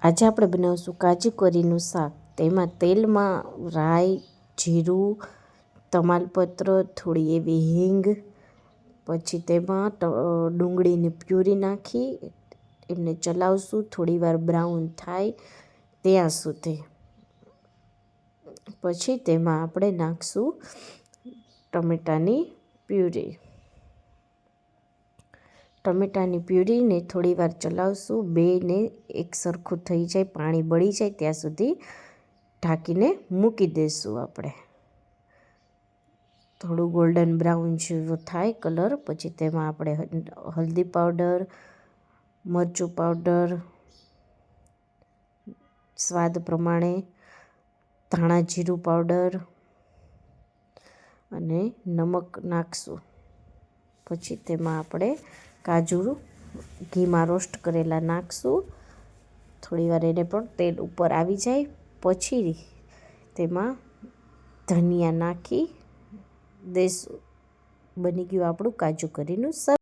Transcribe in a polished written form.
આજે આપણે બનાવશું કાજુ કરીનું શાક. તેમાં તેલમાં રાઈ, જીરું, તમાલપત્ર, થોડી એવી હિંગ, પછી તેમાં ડુંગળીની પ્યુરી નાખી એમને ચલાવશું થોડીવાર બ્રાઉન થાય ત્યાં સુધી. પછી તેમાં આપણે નાખશું ટમેટાની પ્યુરી. ટમેટાની પ્યુરીને થોડીવાર ચલાવશું. બેને એક સરખું થઈ જાય, પાણી બળી જાય ત્યાં સુધી ઢાંકીને મૂકી દઈશું આપણે. થોડું ગોલ્ડન બ્રાઉન જેવો થાય કલર, પછી તેમાં આપણે હલ્દી પાવડર, મરચું પાવડર, સ્વાદ પ્રમાણે ધાણા જીરું પાવડર અને નમક નાખશું. પછી તેમાં આપણે કાજુ ઘીમાં રોસ્ટ કરેલા નાખશું. થોડીવાર એને પણ તેલ ઉપર આવી જાય પછી તેમાં ધનિયા નાખી દઈશું. બની ગયું આપણું કાજુ કરીનું શાક.